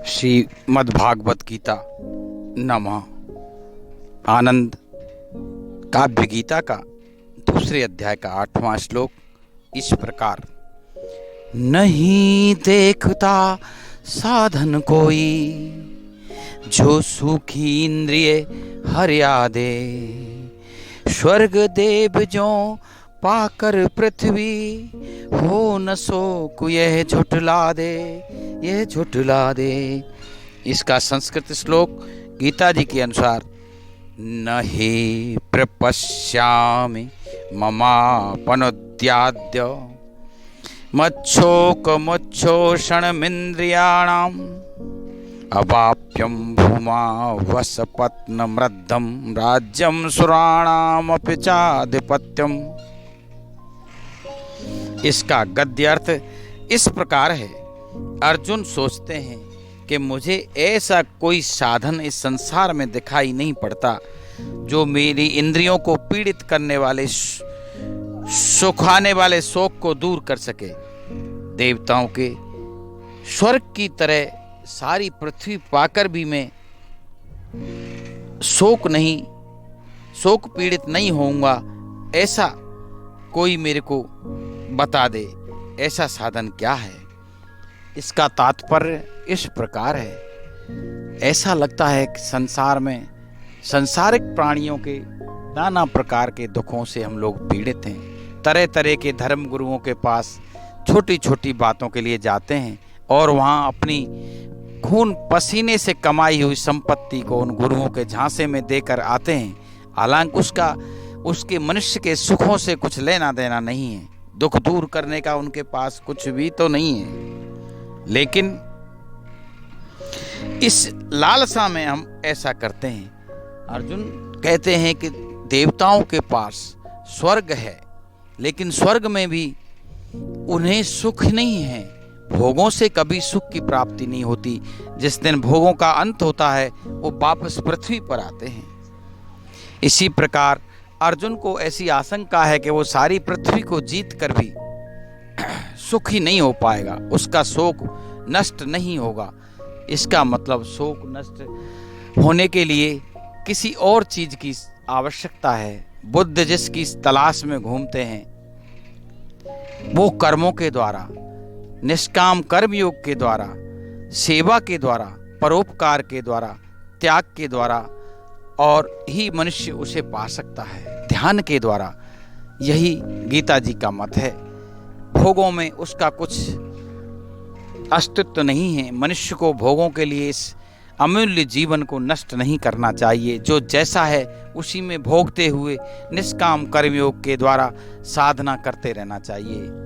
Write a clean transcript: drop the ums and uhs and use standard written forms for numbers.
श्रीमद्भागवत गीता नमः। आनंद काव्य गीता का दूसरे अध्याय का 8वां श्लोक इस प्रकार। नहीं देखता साधन कोई, जो सुखी इंद्रिय हर्या दे। स्वर्ग देव जो पाकर पृथ्वी, हो न शोक यह झुठला दे, यह झुठला दे। इसका संस्कृत श्लोक गीता जी के अनुसार, न हि प्रपश्यामि ममापनुद्याद्य, मच्छोकमुच्छोषणमिन्द्रियाणाम्, अवाप्यं भूमा वसपत्नमृद्धं, राज्यं सुराणामपि चाधिपत्यम्। इसका गद्य अर्थ इस प्रकार है। अर्जुन सोचते हैं कि मुझे ऐसा कोई साधन इस संसार में दिखाई नहीं पड़ता जो मेरी इंद्रियों को पीड़ित करने वाले, सुखाने वाले शोक को दूर कर सके। देवताओं के स्वर्ग की तरह सारी पृथ्वी पाकर भी मैं शोक पीड़ित नहीं होऊंगा, ऐसा कोई मेरे को बता दे। ऐसा साधन क्या है? इसका तात्पर्य इस प्रकार है। ऐसा लगता है कि संसार में सांसारिक प्राणियों के नाना प्रकार के दुखों से हम लोग पीड़ित हैं। तरह तरह के धर्म गुरुओं के पास छोटी छोटी बातों के लिए जाते हैं और वहाँ अपनी खून पसीने से कमाई हुई संपत्ति को उन गुरुओं के झांसे में देकर आते हैं। हालांकि उसके मनुष्य के सुखों से कुछ लेना देना नहीं है, दुख दूर करने का उनके पास कुछ भी तो नहीं है। लेकिन इस लालसा में हम ऐसा करते हैं। अर्जुन कहते हैं कि देवताओं के पास स्वर्ग है, लेकिन स्वर्ग में भी उन्हें सुख नहीं है। भोगों से कभी सुख की प्राप्ति नहीं होती। जिस दिन भोगों का अंत होता है वो वापस पृथ्वी पर आते हैं। इसी प्रकार अर्जुन को ऐसी आशंका है कि वो सारी पृथ्वी को जीत कर भी सुखी नहीं हो पाएगा, उसका शोक नष्ट नहीं होगा। इसका मतलब शोक नष्ट होने के लिए किसी और चीज की आवश्यकता है। बुद्ध जिसकी तलाश में घूमते हैं वो कर्मों के द्वारा, निष्काम कर्मयोग के द्वारा, सेवा के द्वारा, परोपकार के द्वारा, त्याग के द्वारा और ही मनुष्य उसे पा सकता है, ध्यान के द्वारा। यही गीता जी का मत है। भोगों में उसका कुछ अस्तित्व नहीं है। मनुष्य को भोगों के लिए इस अमूल्य जीवन को नष्ट नहीं करना चाहिए। जो जैसा है उसी में भोगते हुए निष्काम कर्मयोग के द्वारा साधना करते रहना चाहिए।